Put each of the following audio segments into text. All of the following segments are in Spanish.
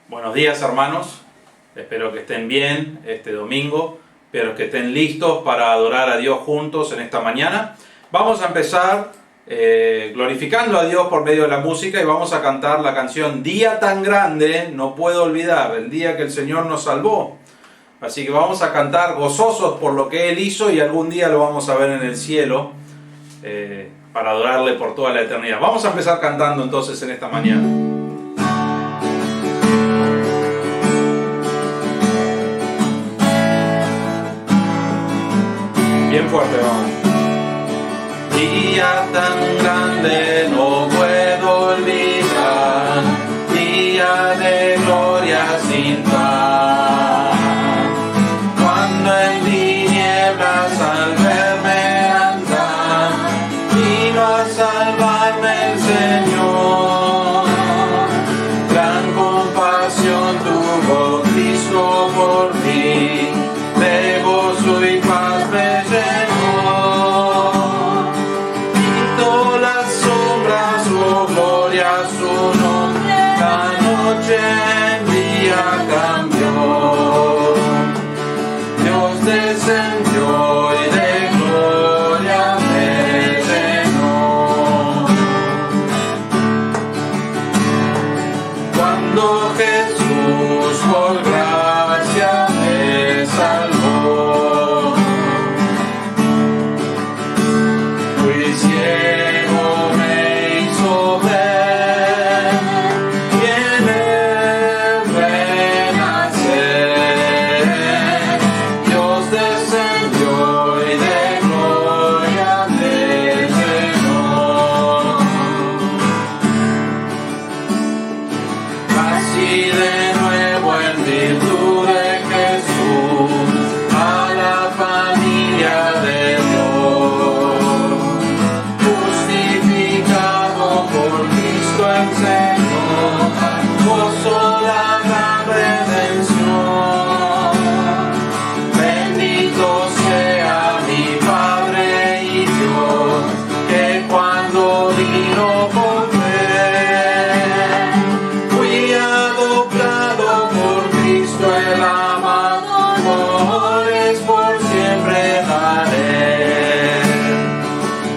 Buenos días, hermanos, espero que estén bien este domingo, espero que estén listos para adorar a Dios juntos en esta mañana. Vamos a empezar glorificando a Dios por medio de la música y vamos a cantar la canción Día tan grande, no puedo olvidar, el día que el Señor nos salvó. Así que vamos a cantar gozosos por lo que Él hizo y algún día lo vamos a ver en el cielo para adorarle por toda la eternidad. Vamos a empezar cantando entonces en esta mañana. Bien fuerte, vamos. Día tan grande no puedo olvidar, día de gloria sin par. Cuando en tinieblas al verme andar, vino a salvarme el Señor. Gran compasión tuvo Cristo por mí, de gozo y paz me llenó. Quitó las sombras, su gloria, su nombre, la noche en día cambió. Dios descendió y de gloria me llenó. Cuando Jesús por gracia me salvó, fui ciego, me hizo ver, y en él renacer. Dios descendió y de gloria me llenó. Así de nuevo en virtud de Jesús a la familia de Dios, justificado por Cristo el Señor, gozo la gran redención. Bendito sea mi Padre y Dios, que cuando vino por fe, fui adoptado por Cristo el amado, honores por siempre daré.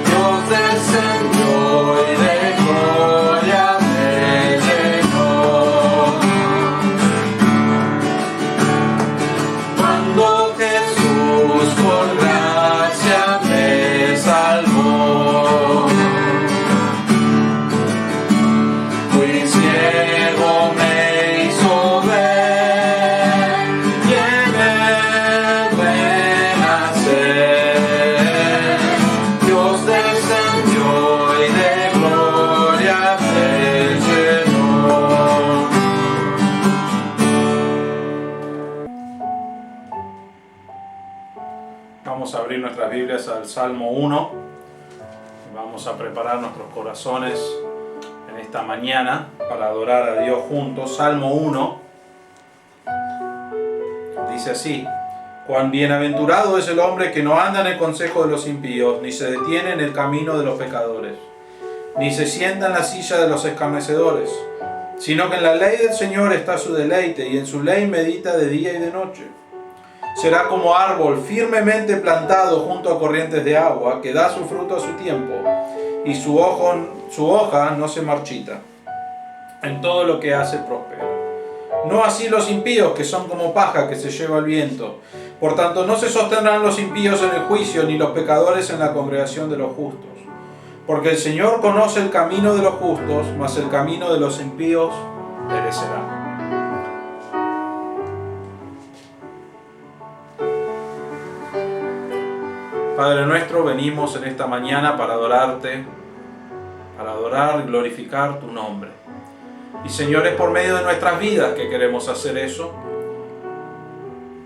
Dios descendió y de gloria me llenó. Cuando Jesús por gracia me salvó, fui ciego, me hizo ver, y en él renacer. Dios descendió y de gloria me llenó. Vamos a abrir nuestras Biblias al Salmo 1 y vamos a preparar nuestros corazones en esta mañana para adorar a Dios juntos. Salmo 1 dice así: cuán bienaventurado es el hombre que no anda en el consejo de los impíos, ni se detiene en el camino de los pecadores, ni se sienta en la silla de los escarnecedores, sino que en la ley del Señor está su deleite, y en su ley medita de día y de noche. Será como árbol firmemente plantado junto a corrientes de agua, que da su fruto a su tiempo, y su hoja no se marchita. En todo lo que hace prospera. No así los impíos, que son como paja que se lleva el viento. Por tanto, no se sostendrán los impíos en el juicio, ni los pecadores en la congregación de los justos. Porque el Señor conoce el camino de los justos, mas el camino de los impíos perecerá. Padre nuestro, venimos en esta mañana para adorarte, para adorar y glorificar tu nombre. Y Señor, es por medio de nuestras vidas que queremos hacer eso.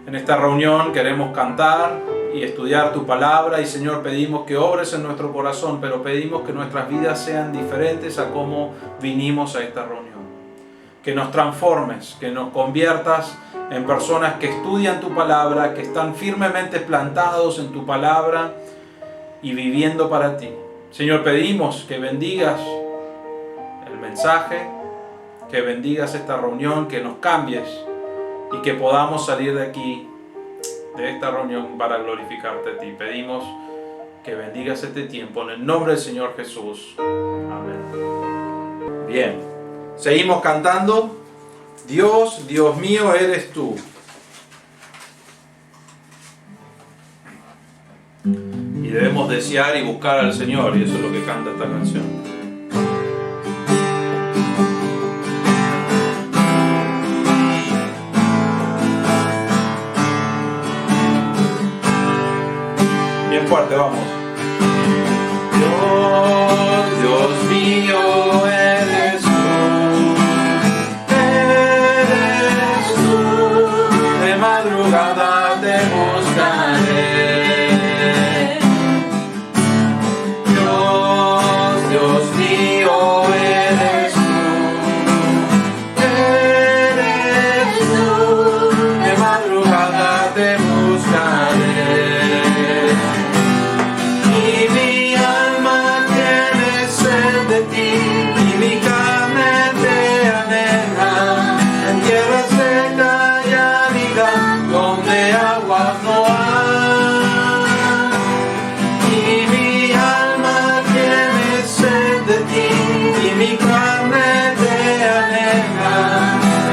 En esta reunión queremos cantar y estudiar tu palabra, y Señor, pedimos que obres en nuestro corazón, pero pedimos que nuestras vidas sean diferentes a cómo vinimos a esta reunión. Que nos transformes, que nos conviertas en personas que estudian tu palabra, que están firmemente plantados en tu palabra y viviendo para ti. Señor, pedimos que bendigas el mensaje, que bendigas esta reunión, que nos cambies y que podamos salir de aquí, de esta reunión, para glorificarte a ti. Pedimos que bendigas este tiempo en el nombre del Señor Jesús. Amén. Bien, seguimos cantando. Dios, Dios mío, eres tú. Y debemos desear y buscar al Señor, y eso es lo que canta esta canción. Bien fuerte, vamos. Dios, Dios mío, eres tú, de madrugada te buscaré. Dios mío, eres tú, de madrugada te buscaré. Y mi alma tiene sed de ti, y mi carne te anhela, en tierra seca y árida, donde aguas no hay. Y mi alma tiene sed de ti, y mi carne te anhela,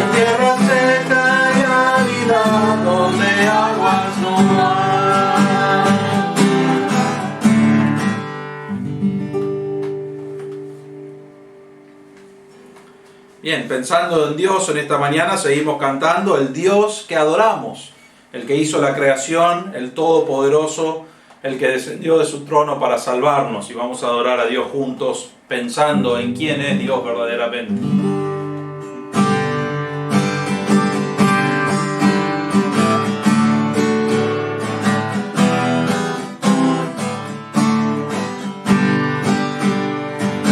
en tierra seca y árida, donde aguas no hay. Bien, pensando en Dios en esta mañana, seguimos cantando el Dios que adoramos, el que hizo la creación, el Todopoderoso, el que descendió de su trono para salvarnos, y vamos a adorar a Dios juntos, pensando en quién es Dios verdaderamente.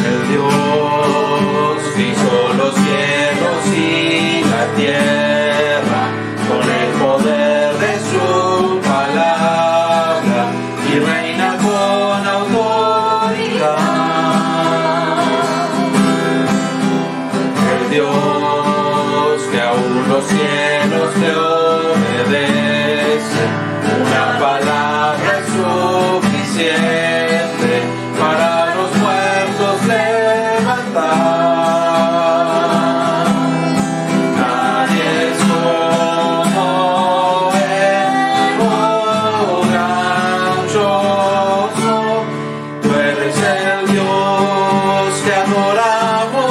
El Dios que hizo los cielos y la tierra, con el poder de su palabra, y reina con autoridad. El Dios que aún los cielos te obedecen, una palabra es suficiente para los muertos levantar. Nadie es como Él, oh gran yo soy. Tú eres el Dios que adoramos,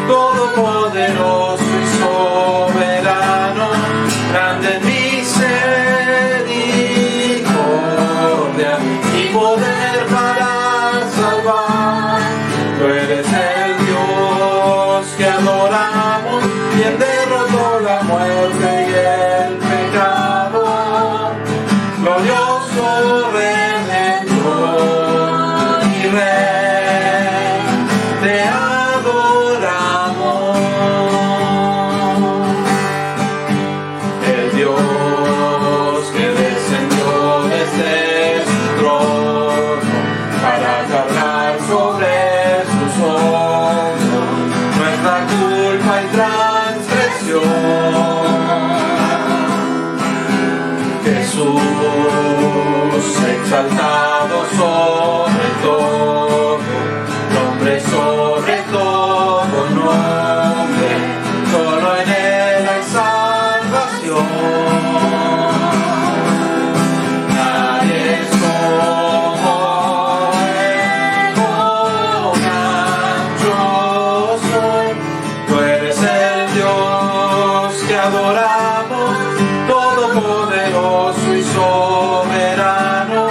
todopoderoso y soberano, grande en misericordia y poder para salvar. Tú eres el Dios que adoramos, quien derrotó la muerte y el pecado, glorioso Redentor y Rey, te adoramos. El Dios que descendió desde su trono para cargar sobre sus hombros nuestra culpa y transgresión. Jesús exaltado sobre todo, nombre sobre todo nombre, solo en Él hay salvación. Nadie es como Él, oh gran yo soy. Tú eres el Dios que adoramos, todopoderoso y soberano,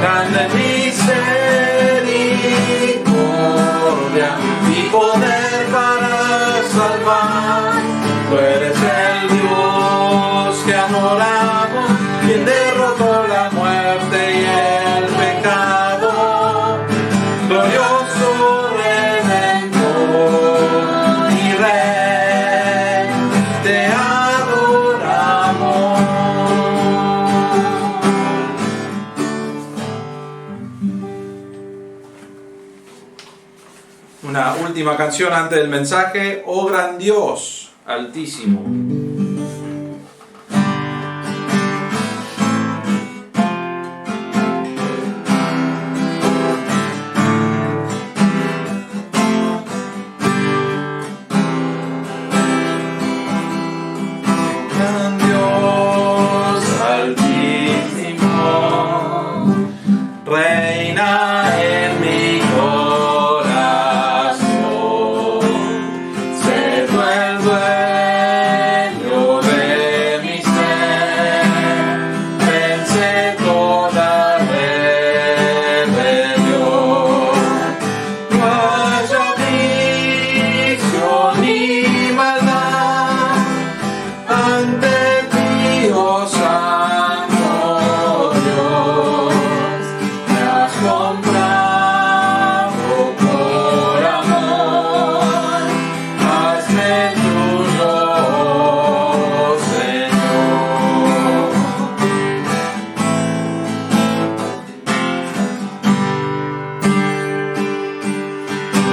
grande en misericordia y poder para salvar. Tú eres el Dios que adoramos, quien derrotó la muerte y el pecado, glorioso Redentor y Rey, te adoramos. Una última última canción antes del mensaje, oh gran Dios, altísimo. Gran Dios, altísimo, reina en mi corazón, sé tú el dueño de mi ser, vence toda rebelión, no haya vicio ni maldad ante ti, oh Santo Dios, me has comprado por amor, hazme tuyo, oh Señor.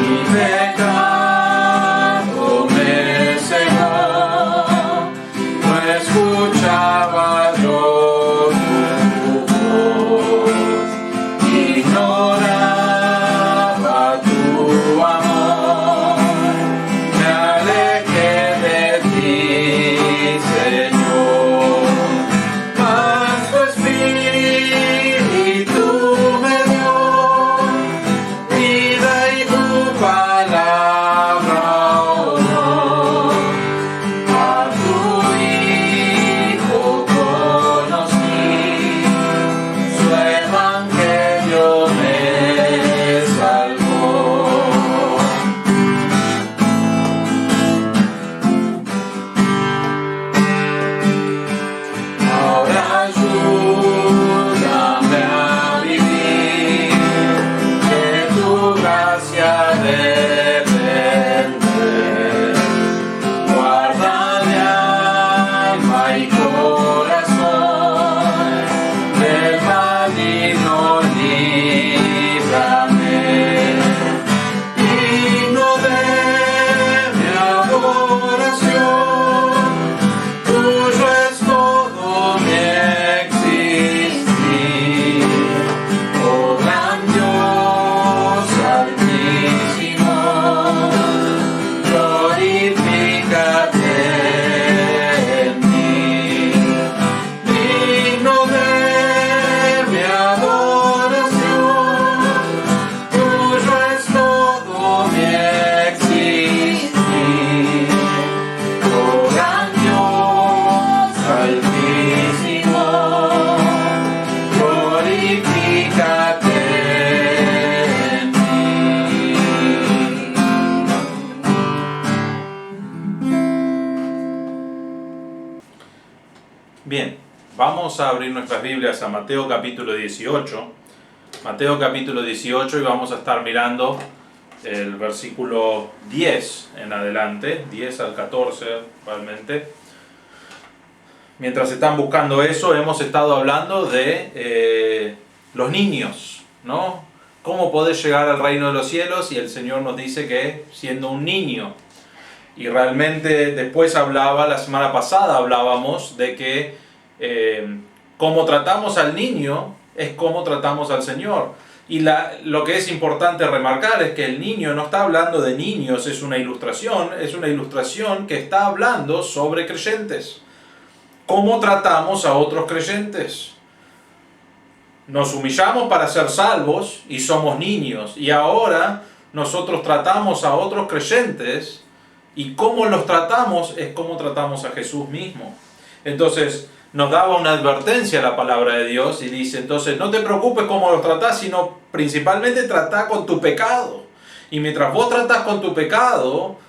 Mi pecado me cegó, no escuchaba yo tu voz, ignoraba tu amor, me alejé de ti, Señor, mas tu Espíritu me dio vida y tu palabra honor. A tu Hijo conocí, su evangelio me salvó. Ahora ayúdame a vivir, de tu gracia depender. Guarda mi alma y corazón, del maligno líbrame. Digno de mi adoración, tuyo es todo mi existir. Oh gran Dios altísimo, glorifícate en mí. Digno de mi adoración, tuyo es todo mi existir. Oh gran Dios altísimo, glorifícate en mí. Bien, vamos a abrir nuestras Biblias a Mateo capítulo 18. Mateo capítulo 18 y vamos a estar mirando el versículo 10 en adelante, 10 al 14 realmente. Mientras están buscando eso, hemos estado hablando de los niños, ¿no? ¿Cómo podés llegar al reino de los cielos? Y el Señor nos dice que siendo un niño. Y realmente después la semana pasada hablábamos de que cómo tratamos al niño es cómo tratamos al Señor. Y lo que es importante remarcar es que el niño no está hablando de niños, es una ilustración que está hablando sobre creyentes. ¿Cómo tratamos a otros creyentes? Nos humillamos para ser salvos y somos niños. Y ahora nosotros tratamos a otros creyentes y cómo los tratamos es cómo tratamos a Jesús mismo. Entonces nos daba una advertencia la palabra de Dios y dice, entonces no te preocupes cómo los tratás, sino principalmente tratá con tu pecado. Y mientras vos tratás con tu pecado,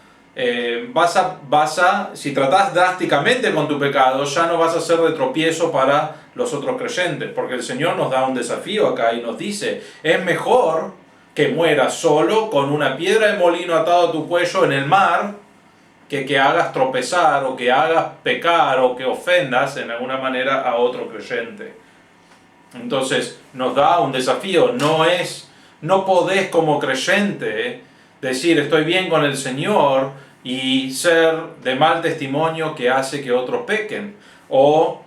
si tratás drásticamente con tu pecado, ya no vas a ser de tropiezo para los otros creyentes, porque el Señor nos da un desafío acá y nos dice, es mejor que mueras solo con una piedra de molino atado a tu cuello en el mar, que hagas tropezar o que hagas pecar o que ofendas en alguna manera a otro creyente. Entonces nos da un desafío, no podés como creyente decir estoy bien con el Señor y ser de mal testimonio que hace que otros pequen, o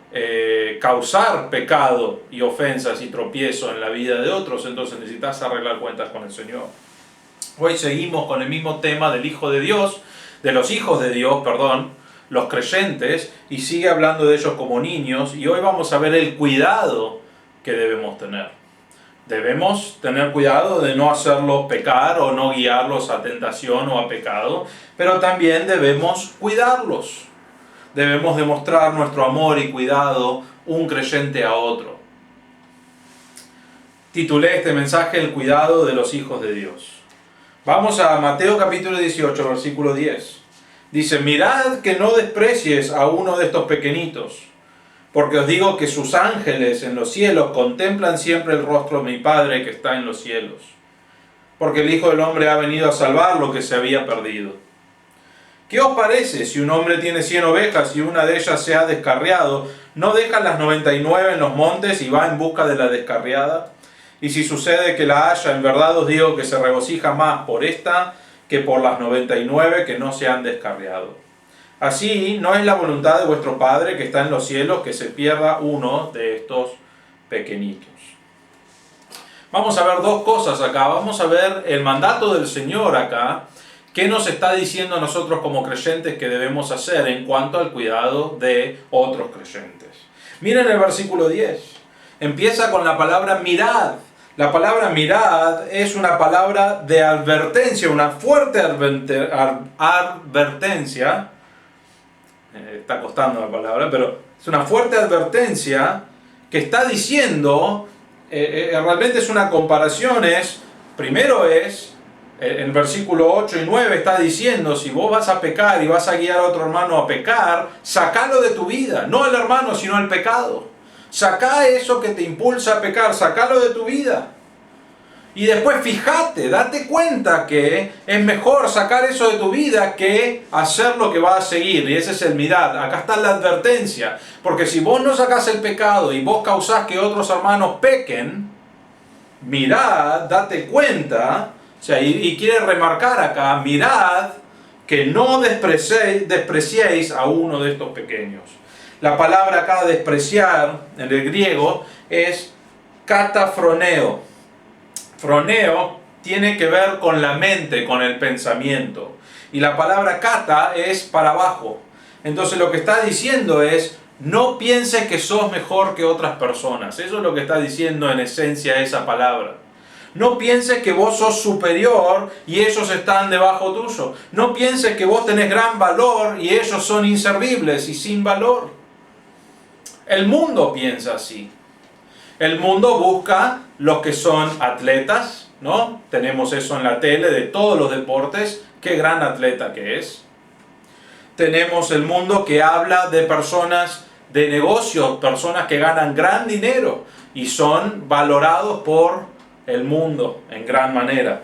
causar pecado y ofensas y tropiezo en la vida de otros. Entonces necesitas arreglar cuentas con el Señor. Hoy seguimos con el mismo tema del Hijo de Dios, de los hijos de Dios, perdón, los creyentes, y sigue hablando de ellos como niños, y hoy vamos a ver el cuidado que debemos tener. Debemos tener cuidado de no hacerlos pecar o no guiarlos a tentación o a pecado, pero también debemos cuidarlos. Debemos demostrar nuestro amor y cuidado un creyente a otro. Titulé este mensaje El cuidado de los hijos de Dios. Vamos a Mateo capítulo 18, versículo 10. Dice, mirad que no desprecies a uno de estos pequeñitos, porque os digo que sus ángeles en los cielos contemplan siempre el rostro de mi Padre que está en los cielos. Porque el Hijo del Hombre ha venido a salvar lo que se había perdido. ¿Qué os parece si un hombre tiene 100 ovejas y una de ellas se ha descarriado? ¿No deja las 99 en los montes y va en busca de la descarriada? Y si sucede que la haya, en verdad os digo que se regocija más por esta que por las 99 que no se han descarriado. Así no es la voluntad de vuestro Padre que está en los cielos que se pierda uno de estos pequeñitos. Vamos a ver dos cosas acá. Vamos a ver el mandato del Señor acá. ¿Qué nos está diciendo a nosotros como creyentes que debemos hacer en cuanto al cuidado de otros creyentes? Miren el versículo 10. Empieza con la palabra mirad. La palabra mirad es una palabra de advertencia, una fuerte advertencia. Está costando la palabra, pero es una fuerte advertencia que está diciendo, realmente es una comparación, primero en versículo 8 y 9 está diciendo, si vos vas a pecar y vas a guiar a otro hermano a pecar, sacalo de tu vida, no el hermano, sino el pecado. Sacá eso que te impulsa a pecar, sacalo de tu vida. Y después fíjate, date cuenta que es mejor sacar eso de tu vida que hacer lo que va a seguir. Y ese es el mirad. Acá está la advertencia. Porque si vos no sacás el pecado y vos causás que otros hermanos pequen, mirad, date cuenta. O sea, y quiere remarcar acá, mirad que no despreciéis a uno de estos pequeños. La palabra acá despreciar en el griego es katafroneo. Froneo tiene que ver con la mente, con el pensamiento. Y la palabra kata es para abajo. Entonces lo que está diciendo es, no pienses que sos mejor que otras personas. Eso es lo que está diciendo en esencia esa palabra. No pienses que vos sos superior y ellos están debajo tuyo. No pienses que vos tenés gran valor y ellos son inservibles y sin valor. El mundo piensa así. El mundo busca los que son atletas, ¿no? Tenemos eso en la tele de todos los deportes. Qué gran atleta que es. Tenemos el mundo que habla de personas de negocios, personas que ganan gran dinero y son valorados por el mundo en gran manera.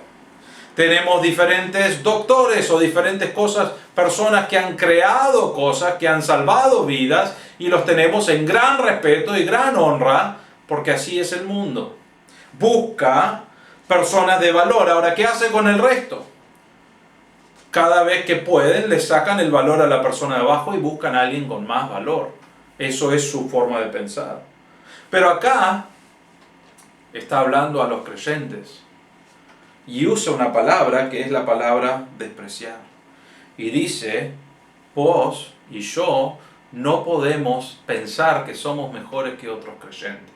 Tenemos diferentes doctores o diferentes cosas, personas que han creado cosas, que han salvado vidas y los tenemos en gran respeto y gran honra porque así es el mundo. Busca personas de valor. Ahora, ¿qué hace con el resto? Cada vez que pueden le sacan el valor a la persona de abajo y buscan a alguien con más valor. Eso es su forma de pensar. Pero acá está hablando a los creyentes y usa una palabra que es la palabra despreciar. Y dice, vos y yo no podemos pensar que somos mejores que otros creyentes.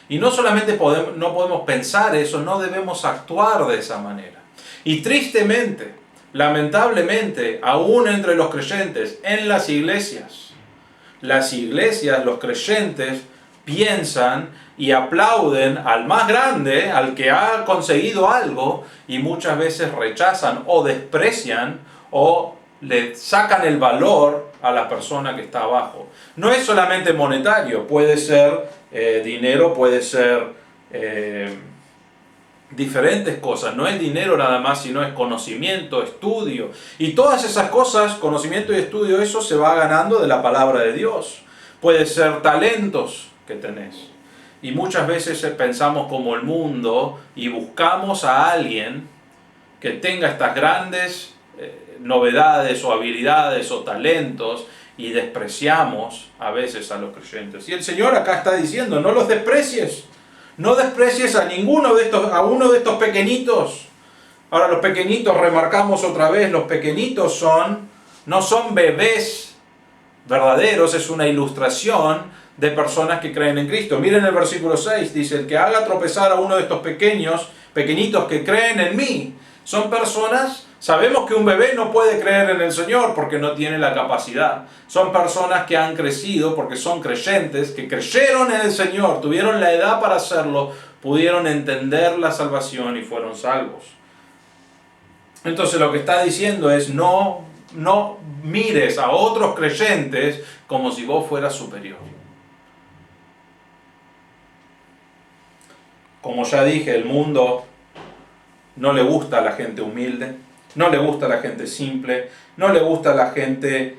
Y no solamente no podemos pensar eso, no debemos actuar de esa manera. Y tristemente, lamentablemente, aún entre los creyentes, en las iglesias, los creyentes piensan y aplauden al más grande, al que ha conseguido algo, y muchas veces rechazan o desprecian o le sacan el valor a la persona que está abajo. No es solamente monetario, puede ser dinero, puede ser diferentes cosas. No es dinero nada más, sino es conocimiento, estudio. Y todas esas cosas, conocimiento y estudio, eso se va ganando de la palabra de Dios. Puede ser talentos que tenés. Y muchas veces pensamos como el mundo y buscamos a alguien que tenga estas grandes novedades o habilidades o talentos y despreciamos a veces a los creyentes. Y el Señor acá está diciendo, no los desprecies, no desprecies a ninguno de estos, a uno de estos pequeñitos. Ahora los pequeñitos, remarcamos otra vez, los pequeñitos no son bebés verdaderos, es una ilustración de personas que creen en Cristo. Miren el versículo 6, dice, el que haga tropezar a uno de estos pequeñitos que creen en mí, son personas, sabemos que un bebé no puede creer en el Señor porque no tiene la capacidad. Son personas que han crecido porque son creyentes, que creyeron en el Señor, tuvieron la edad para hacerlo, pudieron entender la salvación y fueron salvos. Entonces lo que está diciendo es no mires a otros creyentes como si vos fueras superior. Como ya dije, el mundo no le gusta a la gente humilde, no le gusta a la gente simple, no le gusta a la gente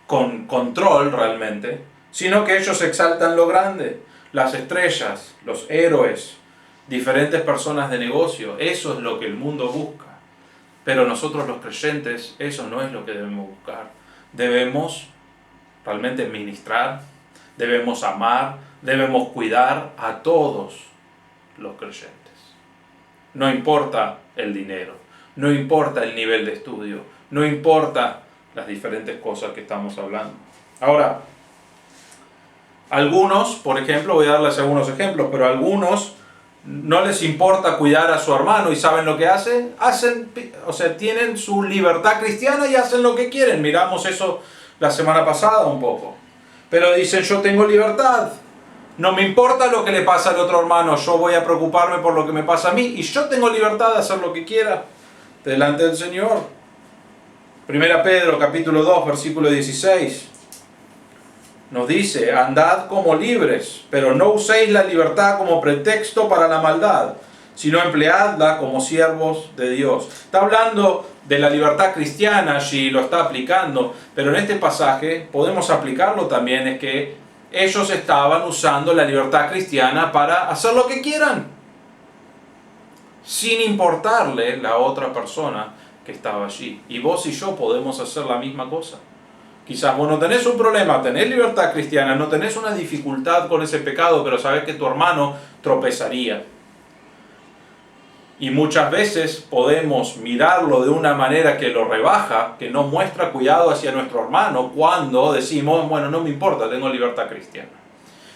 con control realmente, sino que ellos exaltan lo grande, las estrellas, los héroes, diferentes personas de negocio. Eso es lo que el mundo busca. Pero nosotros los creyentes, eso no es lo que debemos buscar. Debemos realmente ministrar, debemos amar, debemos cuidar a todos los creyentes. No importa el dinero, no importa el nivel de estudio, no importa las diferentes cosas que estamos hablando. Ahora, algunos, por ejemplo, voy a darles algunos ejemplos, pero algunos no les importa cuidar a su hermano y ¿saben lo que hacen? Tienen su libertad cristiana y hacen lo que quieren. Miramos eso la semana pasada un poco. Pero dicen, yo tengo libertad. No me importa lo que le pasa al otro hermano, yo voy a preocuparme por lo que me pasa a mí y yo tengo libertad de hacer lo que quiera delante del Señor. 1 Pedro capítulo 2 versículo 16 nos dice, andad como libres, pero no uséis la libertad como pretexto para la maldad, sino empleadla como siervos de Dios. Está hablando de la libertad cristiana, allí lo está aplicando, pero en este pasaje podemos aplicarlo también, es que ellos estaban usando la libertad cristiana para hacer lo que quieran, sin importarle la otra persona que estaba allí. Y vos y yo podemos hacer la misma cosa. Quizás vos no tenés un problema, tenés libertad cristiana, no tenés una dificultad con ese pecado, pero sabés que tu hermano tropezaría. Y muchas veces podemos mirarlo de una manera que lo rebaja, que no muestra cuidado hacia nuestro hermano, cuando decimos, bueno, no me importa, tengo libertad cristiana.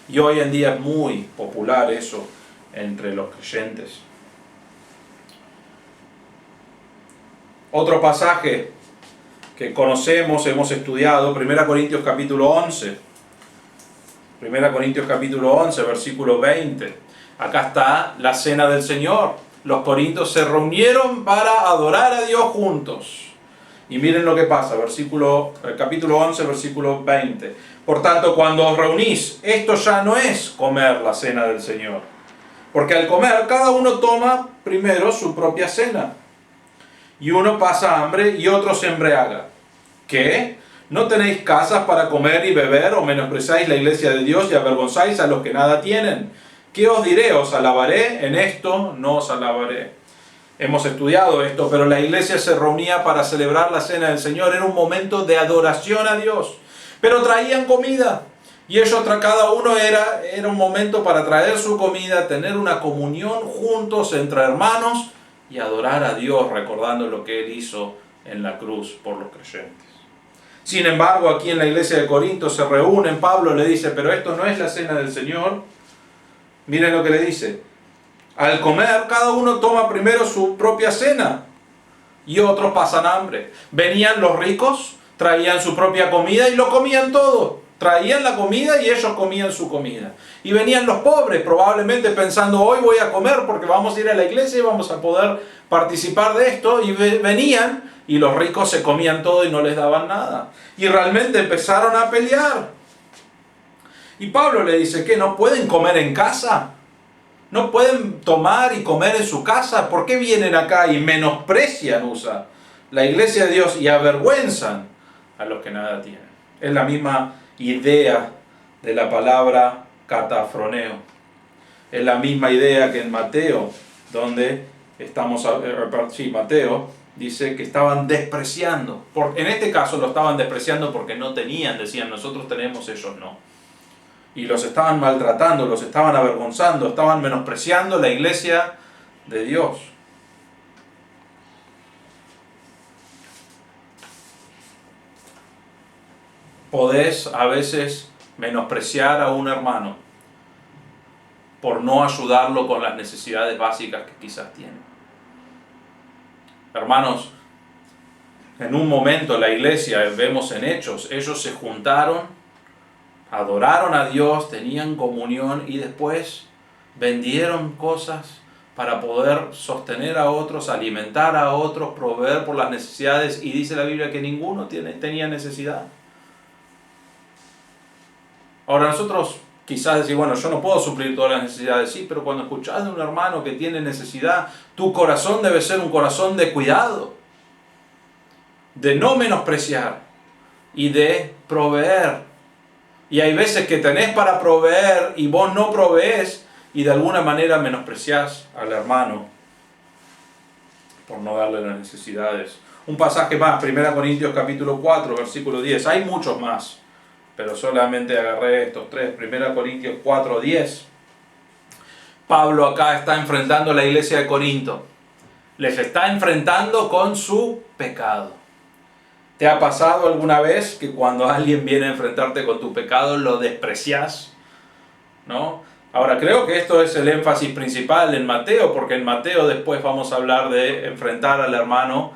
Y hoy en día es muy popular eso entre los creyentes. Otro pasaje que conocemos, hemos estudiado, 1 Corintios capítulo 11. 1 Corintios capítulo 11, versículo 20. Acá está la cena del Señor. Los corintios se reunieron para adorar a Dios juntos. Y miren lo que pasa, capítulo 11, versículo 20. Por tanto, cuando os reunís, esto ya no es comer la cena del Señor. Porque al comer, cada uno toma primero su propia cena. Y uno pasa hambre y otro se embriaga. ¿Qué? ¿No tenéis casas para comer y beber o menospreciáis la iglesia de Dios y avergonzáis a los que nada tienen? ¿Qué os diré? ¿Os alabaré? En esto no os alabaré. Hemos estudiado esto, pero la iglesia se reunía para celebrar la cena del Señor. Era un momento de adoración a Dios. Pero traían comida. Y ellos, cada uno era un momento para traer su comida, tener una comunión juntos entre hermanos y adorar a Dios, recordando lo que Él hizo en la cruz por los creyentes. Sin embargo, aquí en la iglesia de Corinto se reúnen, Pablo le dice, pero esto no es la cena del Señor. Miren lo que le dice. Al comer, cada uno toma primero su propia cena y otros pasan hambre. Venían los ricos, traían su propia comida y lo comían todo. Traían la comida y ellos comían su comida. Y venían los pobres, probablemente pensando, hoy voy a comer porque vamos a ir a la iglesia y vamos a poder participar de esto. Y venían y los ricos se comían todo y no les daban nada. Y realmente empezaron a pelear. Y Pablo le dice, ¿qué? ¿No pueden comer en casa? ¿No pueden tomar y comer en su casa? ¿Por qué vienen acá y menosprecian, la iglesia de Dios y avergüenzan a los que nada tienen? Es la misma idea de la palabra catafroneo. Es la misma idea que en Mateo donde estamos, sí, Mateo, dice que estaban despreciando. En este caso lo estaban despreciando porque no tenían, decían, nosotros tenemos, ellos no. Y los estaban maltratando, los estaban avergonzando, estaban menospreciando la iglesia de Dios. Podés a veces menospreciar a un hermano por no ayudarlo con las necesidades básicas que quizás tiene. Hermanos, en un momento la iglesia, vemos en Hechos, ellos se juntaron, adoraron a Dios, tenían comunión y después vendieron cosas para poder sostener a otros, alimentar a otros, proveer por las necesidades, y dice la Biblia que ninguno tenía necesidad. Ahora nosotros quizás decimos, bueno, yo no puedo suplir todas las necesidades, sí, pero cuando escuchás de un hermano que tiene necesidad, tu corazón debe ser un corazón de cuidado, de no menospreciar y de proveer. Y hay veces que tenés para proveer y vos no provees y de alguna manera menospreciás al hermano por no darle las necesidades. Un pasaje más, 1 Corintios capítulo 4, versículo 10. Hay muchos más, pero solamente agarré estos tres. 1 Corintios 4, 10. Pablo acá está enfrentando a la iglesia de Corinto. Les está enfrentando con su pecado. ¿Te ha pasado alguna vez que cuando alguien viene a enfrentarte con tu pecado lo desprecias? ¿No? Ahora creo que esto es el énfasis principal en Mateo, porque en Mateo después vamos a hablar de enfrentar al hermano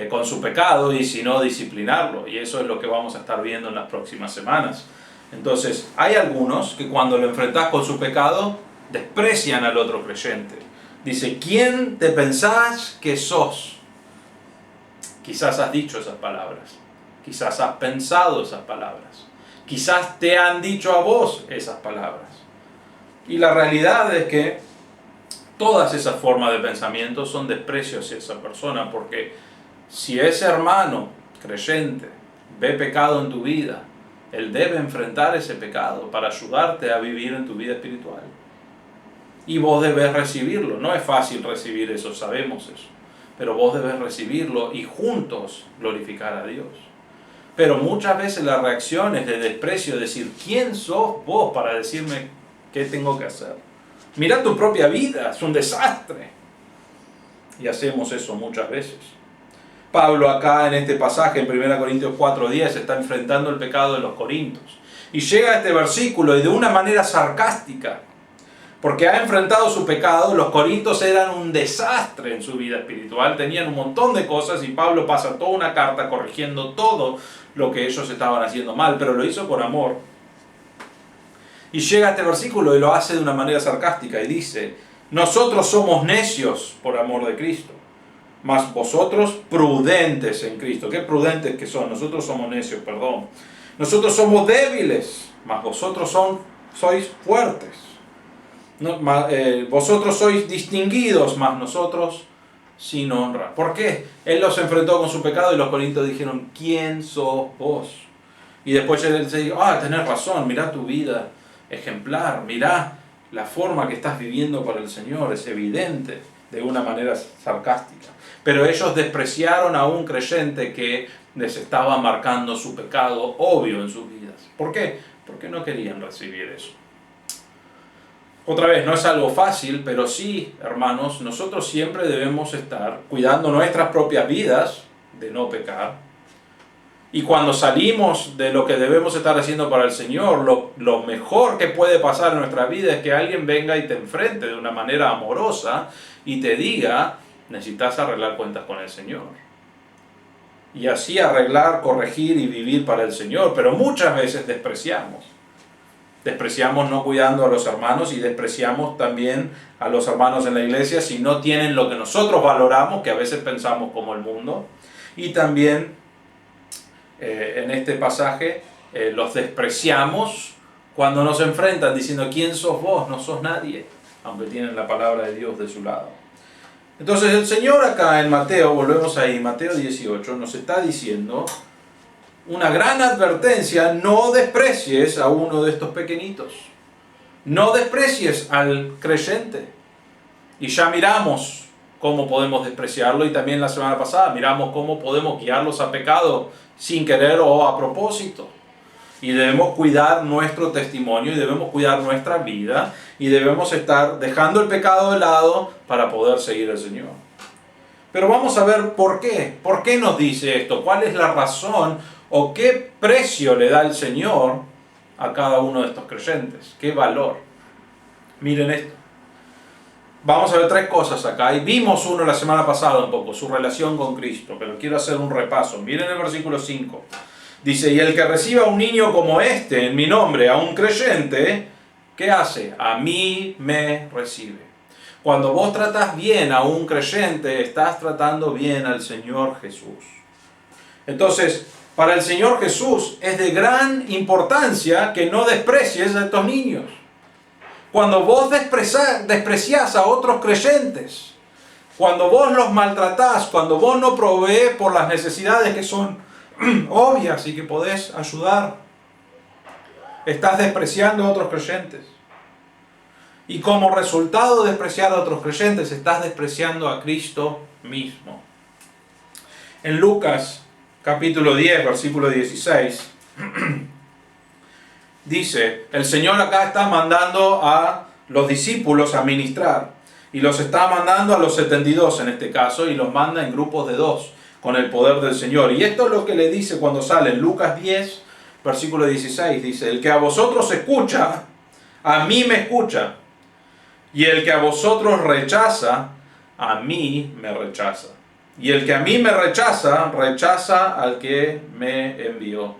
con su pecado y si no disciplinarlo, y eso es lo que vamos a estar viendo en las próximas semanas. Entonces hay algunos que cuando lo enfrentas con su pecado desprecian al otro creyente. Dice, ¿quién te pensás que sos? Quizás has dicho esas palabras, quizás has pensado esas palabras, quizás te han dicho a vos esas palabras. Y la realidad es que todas esas formas de pensamiento son desprecio hacia esa persona, porque si ese hermano creyente ve pecado en tu vida, él debe enfrentar ese pecado para ayudarte a vivir en tu vida espiritual. Y vos debes recibirlo. No es fácil recibir eso, sabemos eso. Pero vos debes recibirlo y juntos glorificar a Dios. Pero muchas veces la reacción es de desprecio, decir, ¿quién sos vos para decirme qué tengo que hacer? Mira tu propia vida, es un desastre. Y hacemos eso muchas veces. Pablo acá en este pasaje, en 1 Corintios 4:10, está enfrentando el pecado de los corintios. Y llega a este versículo y de una manera sarcástica, porque ha enfrentado su pecado. Los corintios eran un desastre en su vida espiritual, tenían un montón de cosas y Pablo pasa toda una carta corrigiendo todo lo que ellos estaban haciendo mal, pero lo hizo por amor. Y llega a este versículo y lo hace de una manera sarcástica y dice, nosotros somos necios por amor de Cristo, mas vosotros prudentes en Cristo. ¿Qué prudentes que son? Nosotros somos necios, perdón. Nosotros somos débiles, mas vosotros sois fuertes. Vosotros sois distinguidos, mas nosotros sin honra. ¿Por qué? Él los enfrentó con su pecado y los corintios dijeron, ¿quién sos vos? Y después él se dijo, tenés razón, mirá tu vida ejemplar, mirá la forma que estás viviendo para el Señor, es evidente, de una manera sarcástica. Pero ellos despreciaron a un creyente que les estaba marcando su pecado obvio en sus vidas. ¿Por qué? Porque no querían recibir eso. Otra vez, no es algo fácil, pero sí, hermanos, nosotros siempre debemos estar cuidando nuestras propias vidas de no pecar. Y cuando salimos de lo que debemos estar haciendo para el Señor, lo mejor que puede pasar en nuestra vida es que alguien venga y te enfrente de una manera amorosa y te diga, necesitas arreglar cuentas con el Señor. Y así arreglar, corregir y vivir para el Señor. Pero muchas veces despreciamos. Despreciamos no cuidando a los hermanos y despreciamos también a los hermanos en la iglesia si no tienen lo que nosotros valoramos, que a veces pensamos como el mundo. Y también en este pasaje los despreciamos cuando nos enfrentan diciendo, ¿quién sos vos? No sos nadie, aunque tienen la palabra de Dios de su lado. Entonces el Señor acá en Mateo, volvemos ahí, Mateo 18, nos está diciendo una gran advertencia: no desprecies a uno de estos pequeñitos, no desprecies al creyente. Y ya miramos cómo podemos despreciarlo, y también la semana pasada miramos cómo podemos guiarlos a pecado sin querer o a propósito. Y debemos cuidar nuestro testimonio y debemos cuidar nuestra vida y debemos estar dejando el pecado de lado para poder seguir al Señor. Pero vamos a ver por qué. ¿Por qué nos dice esto? ¿Cuál es la razón o qué precio le da el Señor a cada uno de estos creyentes? ¿Qué valor? Miren esto. Vamos a ver tres cosas acá. Y vimos uno la semana pasada un poco, su relación con Cristo. Pero quiero hacer un repaso. Miren el versículo 5. Dice, y el que reciba a un niño como este en mi nombre, a un creyente, ¿qué hace? A mí me recibe. Cuando vos tratás bien a un creyente, estás tratando bien al Señor Jesús. Entonces, para el Señor Jesús es de gran importancia que no desprecies a estos niños. Cuando vos despreciás a otros creyentes, cuando vos los maltratás, cuando vos no proveés por las necesidades que son obvias y que podés ayudar, estás despreciando a otros creyentes. Y como resultado de despreciar a otros creyentes, estás despreciando a Cristo mismo. En Lucas capítulo 10, versículo 16, dice, el Señor acá está mandando a los discípulos a ministrar. Y los está mandando a los 72 en este caso, y los manda en grupos de 2, con el poder del Señor. Y esto es lo que le dice cuando sale en Lucas 10, versículo 16. Dice, el que a vosotros escucha, a mí me escucha. Y el que a vosotros rechaza, a mí me rechaza. Y el que a mí me rechaza, rechaza al que me envió.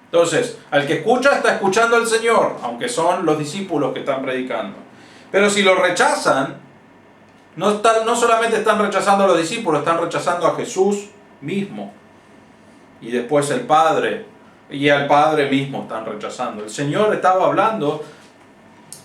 Entonces, al que escucha está escuchando al Señor, aunque son los discípulos que están predicando. Pero si lo rechazan, no solamente están rechazando a los discípulos, están rechazando a Jesús mismo. Y después el Padre, y al Padre mismo están rechazando. El Señor estaba hablando,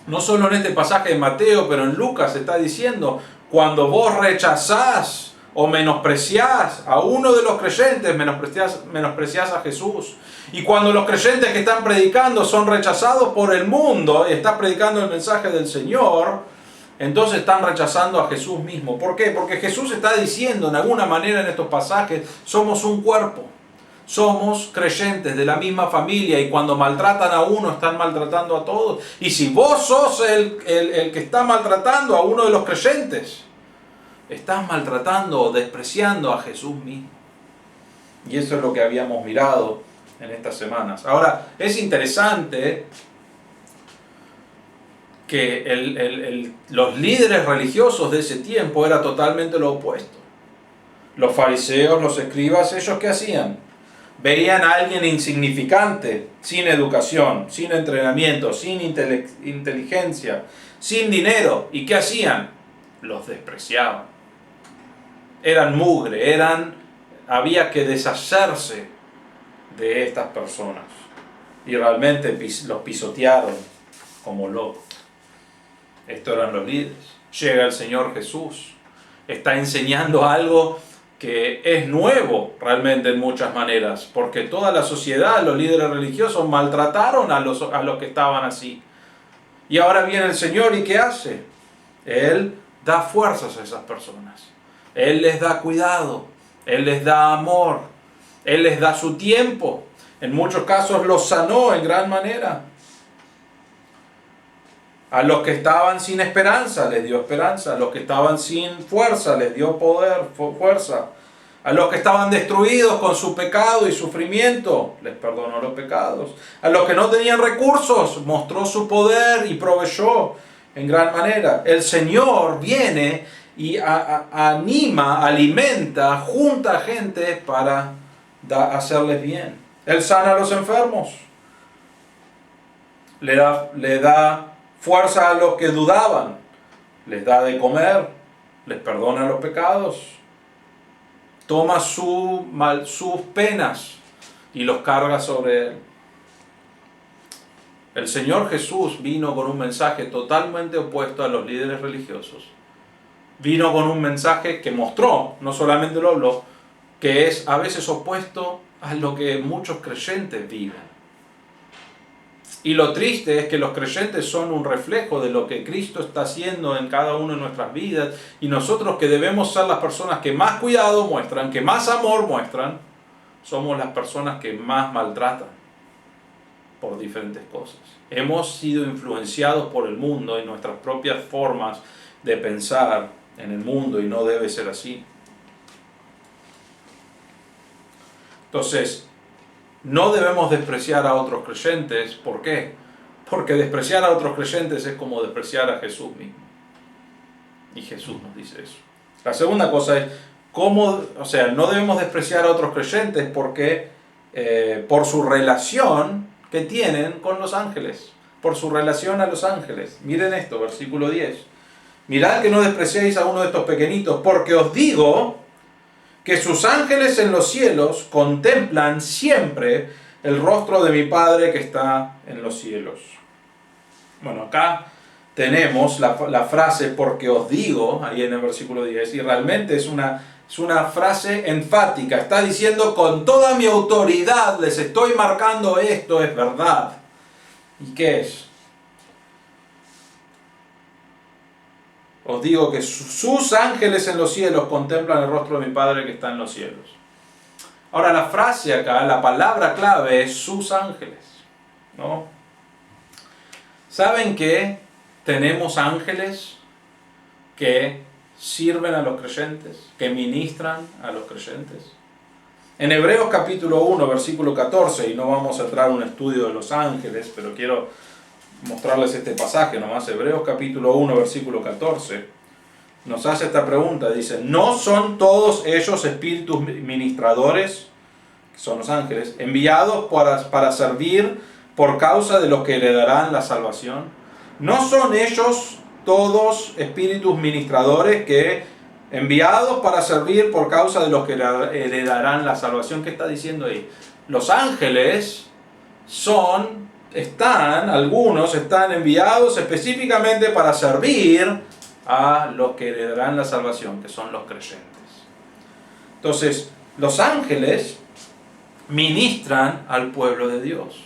no solo en este pasaje de Mateo, pero en Lucas está diciendo, cuando vos rechazás o menospreciás a uno de los creyentes, menospreciás a Jesús. Y cuando los creyentes que están predicando son rechazados por el mundo y están predicando el mensaje del Señor, entonces están rechazando a Jesús mismo. ¿Por qué? Porque Jesús está diciendo de alguna manera en estos pasajes, somos un cuerpo. Somos creyentes de la misma familia y cuando maltratan a uno están maltratando a todos. Y si vos sos el que está maltratando a uno de los creyentes, estás maltratando o despreciando a Jesús mismo. Y eso es lo que habíamos mirado en estas semanas. Ahora, es interesante que los líderes religiosos de ese tiempo era totalmente lo opuesto. Los fariseos, los escribas, ¿ellos qué hacían? Veían a alguien insignificante, sin educación, sin entrenamiento, sin inteligencia, sin dinero. ¿Y qué hacían? Los despreciaban. Eran mugre, había que deshacerse de estas personas. Y realmente los pisotearon como locos. Estos eran los líderes. Llega el Señor Jesús. Está enseñando algo que es nuevo realmente en muchas maneras, porque toda la sociedad, los líderes religiosos maltrataron a los que estaban así. Y ahora viene el Señor y ¿qué hace? Él da fuerzas a esas personas. Él les da cuidado, Él les da amor, Él les da su tiempo. En muchos casos los sanó en gran manera. A los que estaban sin esperanza, les dio esperanza. A los que estaban sin fuerza, les dio fuerza. A los que estaban destruidos con su pecado y sufrimiento, les perdonó los pecados. A los que no tenían recursos, mostró su poder y proveyó en gran manera. El Señor viene y anima, alimenta, junta gente para hacerles bien. Él sana a los enfermos. Le da fuerza a los que dudaban, les da de comer, les perdona los pecados, toma sus penas y los carga sobre Él. El Señor Jesús vino con un mensaje totalmente opuesto a los líderes religiosos. Vino con un mensaje que mostró, no solamente lo habló, que es a veces opuesto a lo que muchos creyentes viven. Y lo triste es que los creyentes son un reflejo de lo que Cristo está haciendo en cada una de nuestras vidas, y nosotros, que debemos ser las personas que más cuidado muestran, que más amor muestran, somos las personas que más maltratan por diferentes cosas. Hemos sido influenciados por el mundo y nuestras propias formas de pensar en el mundo, y no debe ser así. Entonces, no debemos despreciar a otros creyentes. ¿Por qué? Porque despreciar a otros creyentes es como despreciar a Jesús mismo. Y Jesús nos dice eso. La segunda cosa es, no debemos despreciar a otros creyentes porque por su relación que tienen con los ángeles, por su relación a los ángeles. Miren esto, versículo 10. Mirad que no despreciéis a uno de estos pequeñitos, porque os digo que sus ángeles en los cielos contemplan siempre el rostro de mi Padre que está en los cielos. Bueno, acá tenemos la frase porque os digo, ahí en el versículo 10, y realmente es una frase enfática. Está diciendo, con toda mi autoridad les estoy marcando, esto es verdad. ¿Y qué es? Os digo que sus ángeles en los cielos contemplan el rostro de mi Padre que está en los cielos. Ahora, la frase acá, la palabra clave es sus ángeles, ¿no? ¿Saben que tenemos ángeles que sirven a los creyentes, que ministran a los creyentes? En Hebreos capítulo 1, versículo 14, y no vamos a entrar en un estudio de los ángeles, pero quiero mostrarles este pasaje nomás. Hebreos capítulo 1, versículo 14, nos hace esta pregunta, dice, ¿no son todos ellos espíritus ministradores, que son los ángeles, enviados para servir por causa de los que heredarán la salvación? ¿No son ellos todos espíritus ministradores que enviados para servir por causa de los que heredarán la salvación? ¿Qué está diciendo ahí? Los ángeles algunos están enviados específicamente para servir a los que heredarán la salvación, que son los creyentes. Entonces, los ángeles ministran al pueblo de Dios,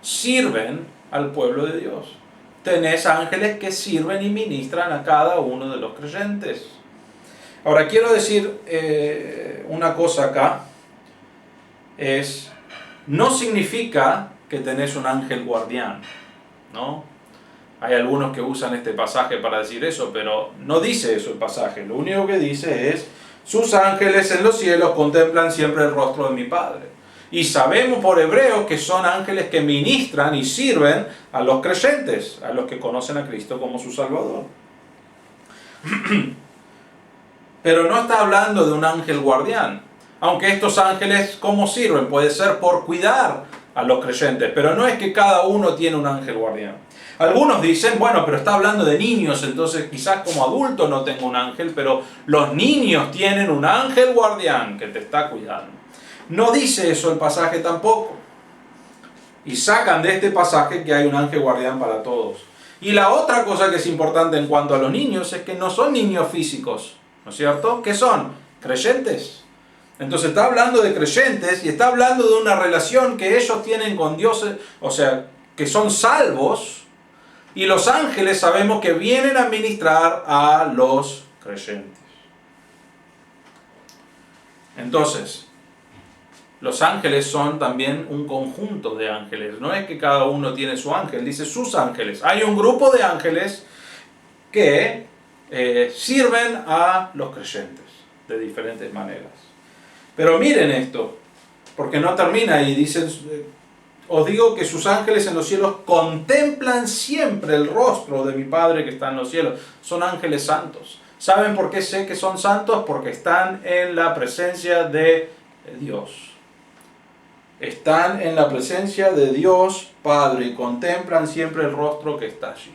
sirven al pueblo de Dios. Tenés ángeles que sirven y ministran a cada uno de los creyentes. Ahora, quiero decir una cosa acá, no significa que tenés un ángel guardián, ¿no? Hay algunos que usan este pasaje para decir eso, pero no dice eso el pasaje. Lo único que dice es, sus ángeles en los cielos contemplan siempre el rostro de mi Padre. Y sabemos por Hebreos que son ángeles que ministran y sirven a los creyentes, a los que conocen a Cristo como su Salvador. Pero no está hablando de un ángel guardián. Aunque estos ángeles, ¿cómo sirven? Puede ser por cuidar a los creyentes, pero no es que cada uno tiene un ángel guardián. Algunos dicen, bueno, pero está hablando de niños, entonces quizás como adulto no tengo un ángel, pero los niños tienen un ángel guardián que te está cuidando. No dice eso el pasaje tampoco. Y sacan de este pasaje que hay un ángel guardián para todos. Y la otra cosa que es importante en cuanto a los niños es que no son niños físicos, ¿no es cierto? ¿Qué son? Creyentes. Entonces está hablando de creyentes y está hablando de una relación que ellos tienen con Dios, o sea, que son salvos. Y los ángeles sabemos que vienen a ministrar a los creyentes. Entonces, los ángeles son también un conjunto de ángeles. No es que cada uno tiene su ángel, dice sus ángeles. Hay un grupo de ángeles que sirven a los creyentes de diferentes maneras. Pero miren esto, porque no termina ahí. Dice, os digo que sus ángeles en los cielos contemplan siempre el rostro de mi Padre que está en los cielos. Son ángeles santos. ¿Saben por qué sé que son santos? Porque están en la presencia de Dios. Están en la presencia de Dios Padre y contemplan siempre el rostro que está allí.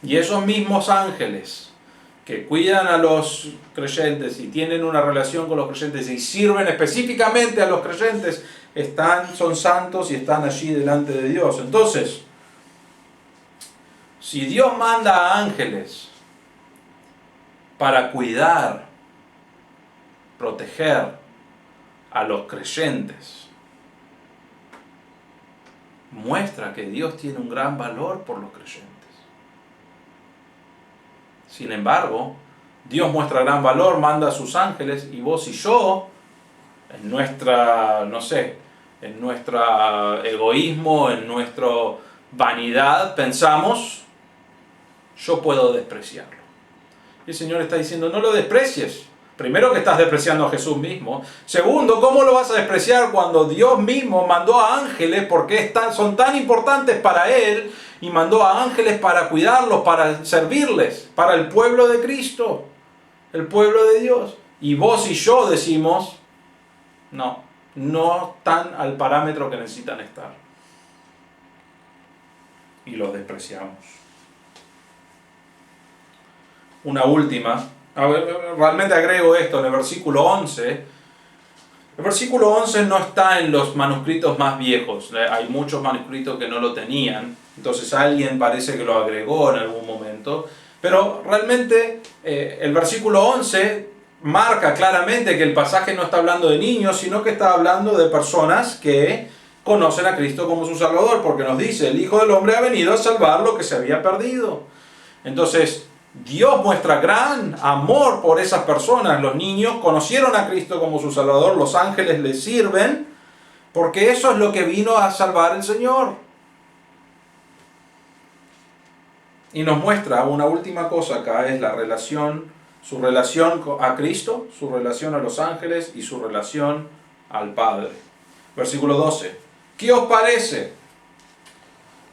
Y esos mismos ángeles que cuidan a los creyentes y tienen una relación con los creyentes y sirven específicamente a los creyentes, son santos y están allí delante de Dios. Entonces, si Dios manda a ángeles para cuidar, proteger a los creyentes, muestra que Dios tiene un gran valor por los creyentes. Sin embargo, Dios muestra gran valor, manda a sus ángeles, y vos y yo, en nuestra, no sé, en nuestro egoísmo, en nuestra vanidad, pensamos, yo puedo despreciarlo. Y el Señor está diciendo, no lo desprecies. Primero, que estás despreciando a Jesús mismo. Segundo, ¿cómo lo vas a despreciar cuando Dios mismo mandó a ángeles, porque son tan importantes para Él, y mandó a ángeles para cuidarlos, para servirles, para el pueblo de Cristo, el pueblo de Dios? Y vos y yo decimos, no están al parámetro que necesitan estar. Y los despreciamos. Una última. Realmente agrego esto en el versículo 11. El versículo 11 no está en los manuscritos más viejos. Hay muchos manuscritos que no lo tenían. Entonces alguien parece que lo agregó en algún momento. Pero realmente el versículo 11 marca claramente que el pasaje no está hablando de niños, sino que está hablando de personas que conocen a Cristo como su Salvador. Porque nos dice, el Hijo del Hombre ha venido a salvar lo que se había perdido. Entonces, Dios muestra gran amor por esas personas. Los niños conocieron a Cristo como su Salvador, los ángeles les sirven, porque eso es lo que vino a salvar el Señor. Y nos muestra una última cosa acá, es la relación, su relación a Cristo, su relación a los ángeles y su relación al Padre. Versículo 12. ¿Qué os parece?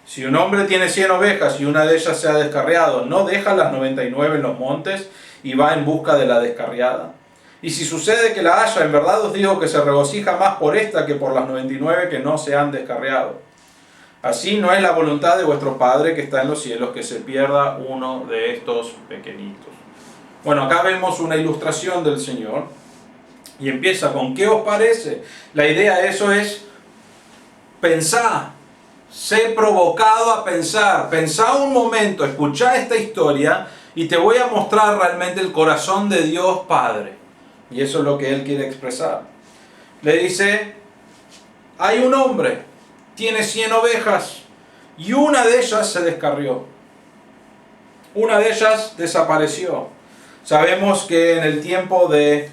Si un hombre tiene 100 ovejas y una de ellas se ha descarriado, ¿no deja las 99 en los montes y va en busca de la descarriada? Y si sucede que la haya, en verdad os digo que se regocija más por esta que por las 99 que no se han descarriado. Así no es la voluntad de vuestro Padre que está en los cielos, que se pierda uno de estos pequeñitos. Bueno, acá vemos una ilustración del Señor y empieza con ¿qué os parece? La idea de eso es pensar. Sé provocado a pensar. Pensá un momento, escuchá esta historia y te voy a mostrar realmente el corazón de Dios Padre. Y eso es lo que Él quiere expresar. Le dice, hay un hombre, tiene 100 ovejas y una de ellas se descarrió. Una de ellas desapareció. Sabemos que en el tiempo de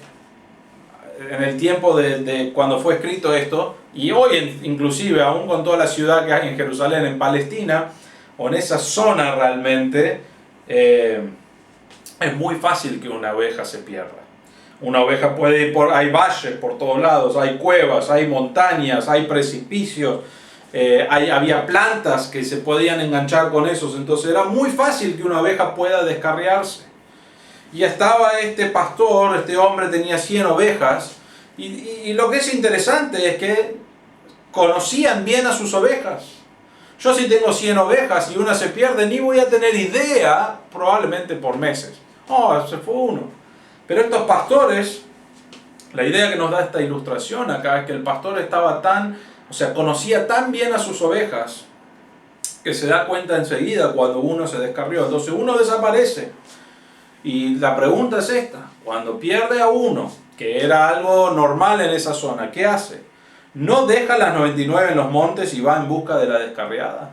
cuando fue escrito esto, y hoy inclusive aún con toda la ciudad que hay en Jerusalén, en Palestina, o en esa zona realmente, es muy fácil que una oveja se pierda. Una oveja puede ir hay valles por todos lados, hay cuevas, hay montañas, hay precipicios, había plantas que se podían enganchar con esos, entonces era muy fácil que una oveja pueda descarriarse. Y estaba este pastor, este hombre tenía 100 ovejas, y lo que es interesante es que conocían bien a sus ovejas. Yo si tengo 100 ovejas y una se pierde, ni voy a tener idea, probablemente por meses. Oh, se fue uno. Pero estos pastores, la idea que nos da esta ilustración acá es que el pastor conocía tan bien a sus ovejas, que se da cuenta enseguida cuando uno se descarrió. Entonces uno desaparece. Y la pregunta es esta, cuando pierde a uno, que era algo normal en esa zona, ¿qué hace? ¿No deja las 99 en los montes y va en busca de la descarriada?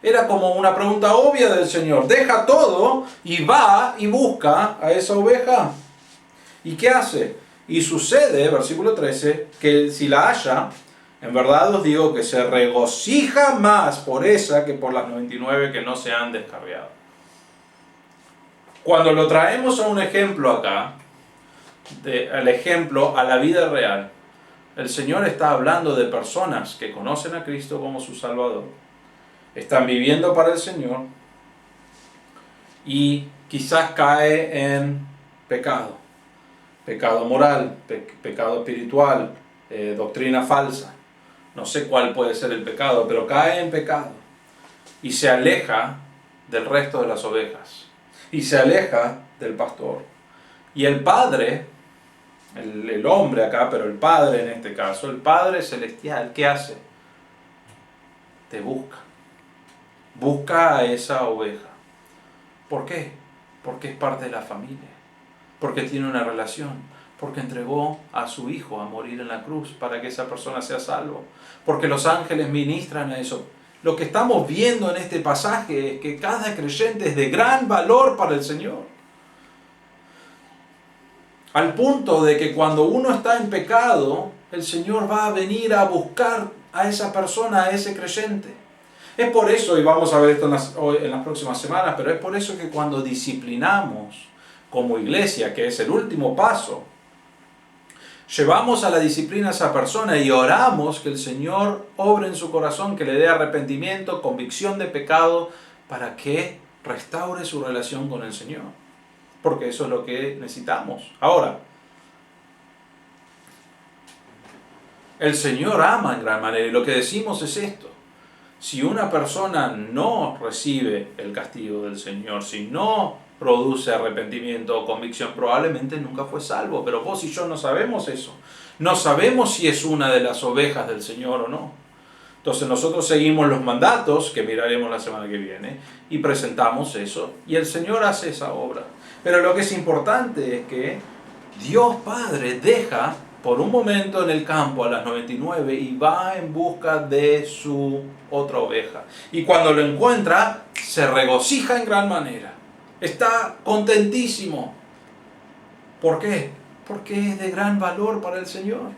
Era como una pregunta obvia del Señor. Deja todo y va y busca a esa oveja. ¿Y qué hace? Y sucede, versículo 13, que si la halla, en verdad os digo que se regocija más por esa que por las 99 que no se han descarriado. Cuando lo traemos a un ejemplo acá, el ejemplo a la vida real, el Señor está hablando de personas que conocen a Cristo como su Salvador, están viviendo para el Señor y quizás cae en pecado, pecado moral, pecado espiritual, doctrina falsa. No sé cuál puede ser el pecado, pero cae en pecado y se aleja del resto de las ovejas. Y se aleja del pastor. Y el Padre, el hombre acá, pero el Padre en este caso, el Padre Celestial, ¿qué hace? Te busca. Busca a esa oveja. ¿Por qué? Porque es parte de la familia. Porque tiene una relación. Porque entregó a su Hijo a morir en la cruz para que esa persona sea salvo. Porque los ángeles ministran a eso. Lo que estamos viendo en este pasaje es que cada creyente es de gran valor para el Señor. Al punto de que cuando uno está en pecado, el Señor va a venir a buscar a esa persona, a ese creyente. Es por eso, y vamos a ver esto en las próximas semanas, pero es por eso que cuando disciplinamos como iglesia, que es el último paso, llevamos a la disciplina a esa persona y oramos que el Señor obre en su corazón, que le dé arrepentimiento, convicción de pecado, para que restaure su relación con el Señor. Porque eso es lo que necesitamos. Ahora, el Señor ama en gran manera y lo que decimos es esto. Si una persona no recibe el castigo del Señor, si no produce arrepentimiento o convicción, probablemente nunca fue salvo. Pero vos y yo no sabemos eso. No sabemos si es una de las ovejas del Señor o no. Entonces nosotros seguimos los mandatos, que miraremos la semana que viene, y presentamos eso, y el Señor hace esa obra. Pero lo que es importante es que Dios Padre deja por un momento en el campo a las 99 y va en busca de su otra oveja. Y cuando lo encuentra, se regocija en gran manera. Está contentísimo. ¿Por qué? Porque es de gran valor para el Señor.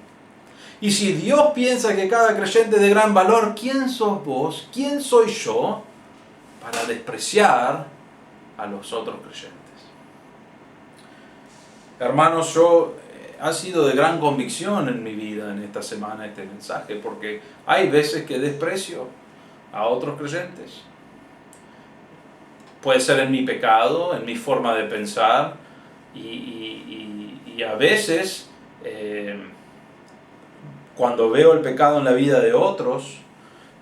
Y si Dios piensa que cada creyente es de gran valor, ¿quién sos vos? ¿Quién soy yo para despreciar a los otros creyentes? Hermanos, ha sido de gran convicción en mi vida en esta semana este mensaje, porque hay veces que desprecio a otros creyentes. Puede ser en mi pecado, en mi forma de pensar, y a veces cuando veo el pecado en la vida de otros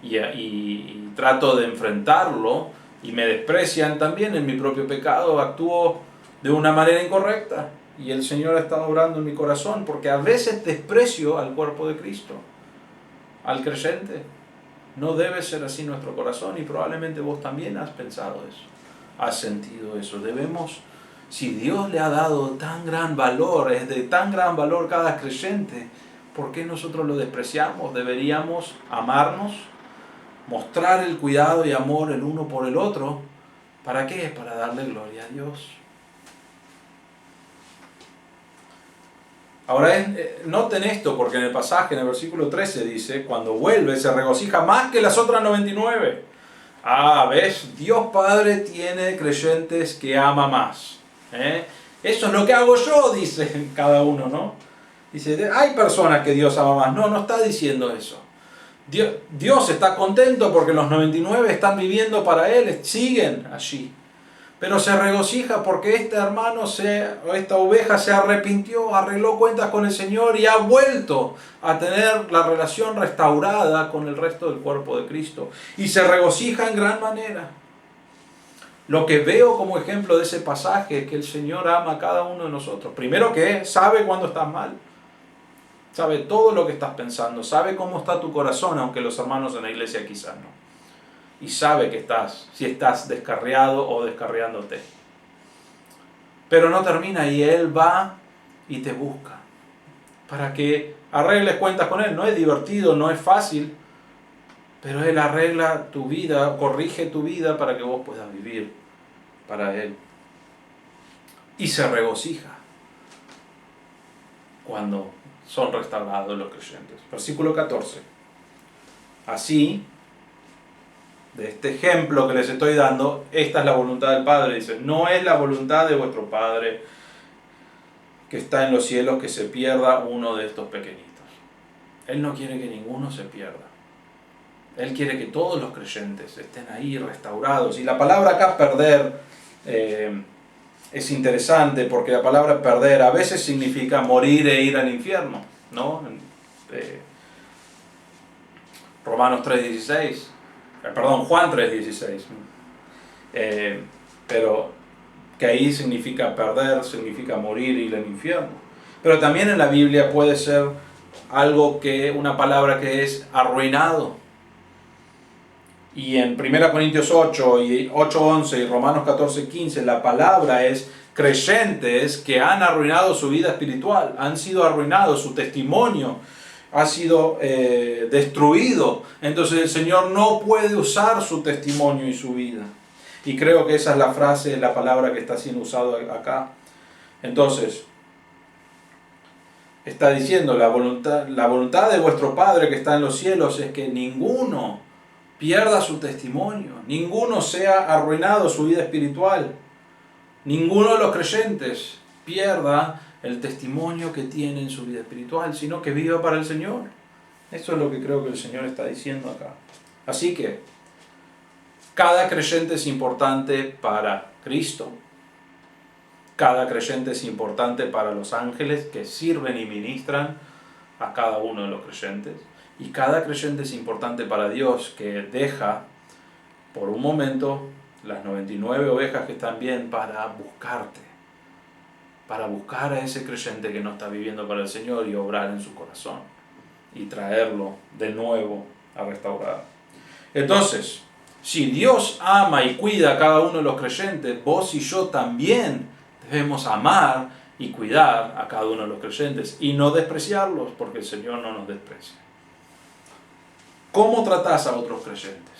y trato de enfrentarlo y me desprecian también en mi propio pecado, actúo de una manera incorrecta. Y el Señor ha estado obrando en mi corazón, porque a veces desprecio al cuerpo de Cristo, al creyente. No debe ser así nuestro corazón, y probablemente vos también has pensado eso, has sentido eso. Debemos, si Dios le ha dado tan gran valor, es de tan gran valor cada creyente, ¿por qué nosotros lo despreciamos? Deberíamos amarnos, mostrar el cuidado y amor el uno por el otro. ¿Para qué? Para darle gloria a Dios. Ahora, noten esto, porque en el pasaje, en el versículo 13 dice, cuando vuelve se regocija más que las otras 99. ¿Ves? Dios Padre tiene creyentes que ama más. Eso es lo que hago yo, dice cada uno, ¿no? Dice, hay personas que Dios ama más. No está diciendo eso. Dios está contento porque los 99 están viviendo para Él, siguen allí. Pero se regocija porque este hermano o esta oveja se arrepintió, arregló cuentas con el Señor y ha vuelto a tener la relación restaurada con el resto del cuerpo de Cristo. Y se regocija en gran manera. Lo que veo como ejemplo de ese pasaje es que el Señor ama a cada uno de nosotros. Primero que sabe cuando estás mal. Sabe todo lo que estás pensando. Sabe cómo está tu corazón, aunque los hermanos en la iglesia quizás no. Y sabe que si estás descarriado o descarriándote. Pero no termina, y Él va y te busca para que arregles cuentas con Él. No es divertido, no es fácil, pero Él arregla tu vida, corrige tu vida para que vos puedas vivir para Él. Y se regocija cuando son restaurados los creyentes. Versículo 14. Así, de este ejemplo que les estoy dando, esta es la voluntad del Padre. Dice, no es la voluntad de vuestro Padre que está en los cielos que se pierda uno de estos pequeñitos. Él no quiere que ninguno se pierda. Él quiere que todos los creyentes estén ahí restaurados. Y la palabra acá, perder, es interesante, porque la palabra perder a veces significa morir e ir al infierno, ¿no? Romanos 3:16. Juan 3:16, pero que ahí significa perder, significa morir y ir al infierno. Pero también en la Biblia puede ser una palabra que es arruinado. Y en 1 Corintios 8 y 8:11 y Romanos 14:15 la palabra es creyentes que han arruinado su vida espiritual, han sido arruinados, su testimonio ha sido destruido. Entonces el Señor no puede usar su testimonio y su vida. Y creo que esa es la frase, la palabra que está siendo usada acá. Entonces, está diciendo, la voluntad de vuestro Padre que está en los cielos es que ninguno pierda su testimonio, ninguno sea arruinado su vida espiritual, ninguno de los creyentes pierda el testimonio que tiene en su vida espiritual, sino que viva para el Señor. Eso es lo que creo que el Señor está diciendo acá. Así que, cada creyente es importante para Cristo. Cada creyente es importante para los ángeles que sirven y ministran a cada uno de los creyentes. Y cada creyente es importante para Dios, que deja por un momento las 99 ovejas que están bien para buscarte. Para buscar a ese creyente que no está viviendo para el Señor y obrar en su corazón. Y traerlo de nuevo a restaurar. Entonces, si Dios ama y cuida a cada uno de los creyentes, vos y yo también debemos amar y cuidar a cada uno de los creyentes y no despreciarlos, porque el Señor no nos desprecia. ¿Cómo tratás a otros creyentes?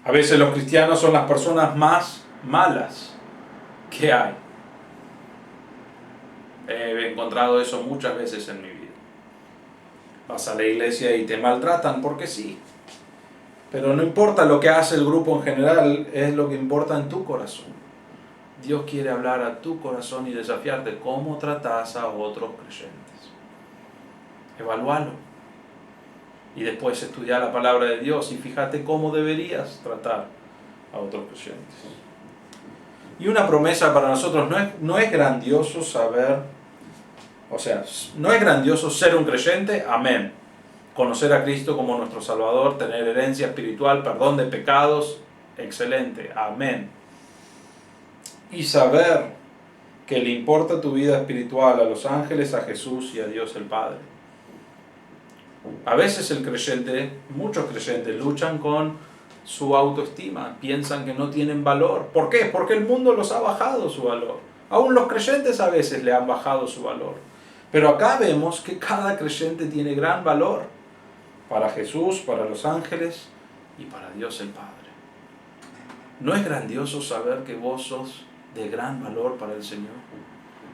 A veces los cristianos son las personas más malas que hay. He encontrado eso muchas veces en mi vida. Vas a la iglesia y te maltratan porque sí. Pero no importa lo que hace el grupo en general, es lo que importa en tu corazón. Dios quiere hablar a tu corazón y desafiarte cómo tratás a otros creyentes. Evalúalo. Y después estudia la palabra de Dios y fíjate cómo deberías tratar a otros creyentes. Y una promesa para nosotros, no es grandioso saber, no es grandioso ser un creyente, amén. Conocer a Cristo como nuestro Salvador, tener herencia espiritual, perdón de pecados, excelente, amén. Y saber que le importa tu vida espiritual a los ángeles, a Jesús y a Dios el Padre. A veces muchos creyentes luchan con su autoestima, piensan que no tienen valor. ¿Por qué? Porque el mundo los ha bajado su valor. Aún los creyentes a veces le han bajado su valor. Pero acá vemos que cada creyente tiene gran valor para Jesús, para los ángeles y para Dios el Padre. ¿No es grandioso saber que vos sos de gran valor para el Señor?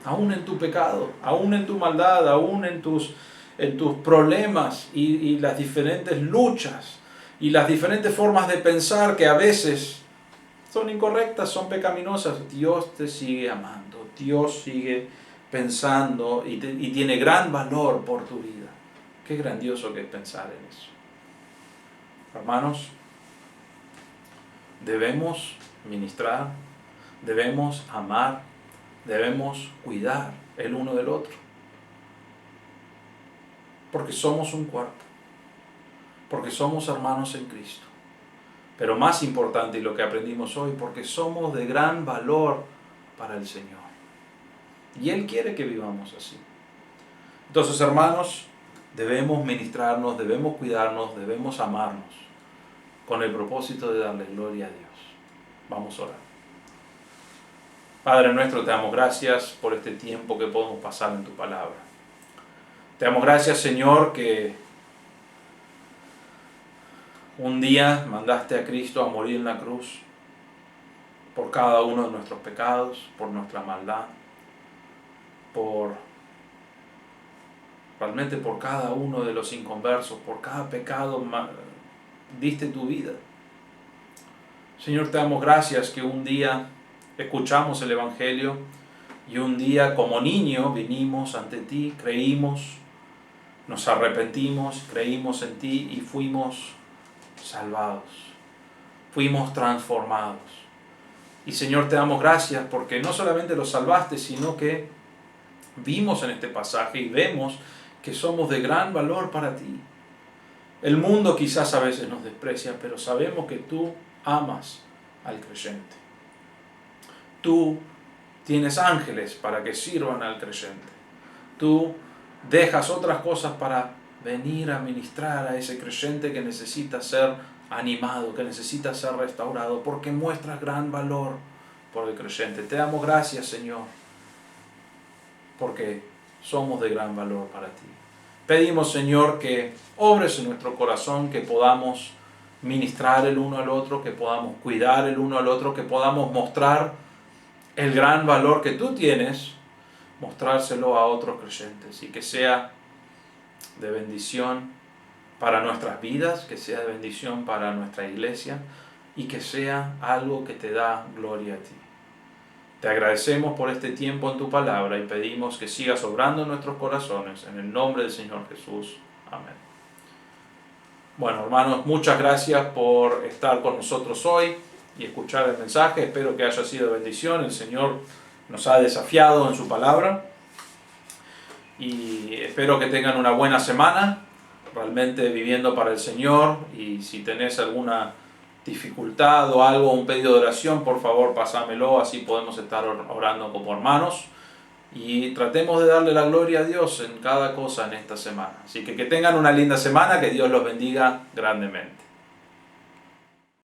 Aún en tu pecado, aún en tu maldad, aún en tus problemas y las diferentes luchas y las diferentes formas de pensar que a veces son incorrectas, son pecaminosas, Dios te sigue amando, Dios sigue pensando y tiene gran valor por tu vida. Qué grandioso que es pensar en eso. Hermanos, debemos ministrar, debemos amar, debemos cuidar el uno del otro. Porque somos un cuerpo, porque somos hermanos en Cristo. Pero más importante, y lo que aprendimos hoy, porque somos de gran valor para el Señor. Y Él quiere que vivamos así. Entonces, hermanos, debemos ministrarnos, debemos cuidarnos, debemos amarnos, con el propósito de darle gloria a Dios. Vamos a orar. Padre nuestro, te damos gracias por este tiempo que podemos pasar en tu palabra. Te damos gracias, Señor, que un día mandaste a Cristo a morir en la cruz por cada uno de nuestros pecados, por nuestra maldad, realmente por cada uno de los inconversos, por cada pecado diste tu vida. Señor, te damos gracias que un día escuchamos el Evangelio y un día como niño vinimos ante ti, creímos, nos arrepentimos, creímos en ti y fuimos salvados, fuimos transformados. Y Señor, te damos gracias porque no solamente los salvaste, sino que vimos en este pasaje y vemos que somos de gran valor para ti. El mundo quizás a veces nos desprecia, pero sabemos que tú amas al creyente. Tú tienes ángeles para que sirvan al creyente. Tú dejas otras cosas para venir a ministrar a ese creyente que necesita ser animado, que necesita ser restaurado, porque muestras gran valor por el creyente. Te damos gracias, Señor, porque somos de gran valor para ti. Pedimos, Señor, que obres en nuestro corazón, que podamos ministrar el uno al otro, que podamos cuidar el uno al otro, que podamos mostrar el gran valor que tú tienes, mostrárselo a otros creyentes, y que sea de bendición para nuestras vidas, que sea de bendición para nuestra iglesia, y que sea algo que te da gloria a ti. Te agradecemos por este tiempo en tu palabra y pedimos que sigas obrando en nuestros corazones, en el nombre del Señor Jesús. Amén. Bueno, hermanos, muchas gracias por estar con nosotros hoy y escuchar el mensaje. Espero que haya sido de bendición. El Señor nos ha desafiado en su palabra y espero que tengan una buena semana, realmente viviendo para el Señor. Y si tenés alguna dificultad o algo, un pedido de oración, por favor pásamelo, así podemos estar orando como hermanos y tratemos de darle la gloria a Dios en cada cosa en esta semana. Así que tengan una linda semana, que Dios los bendiga grandemente.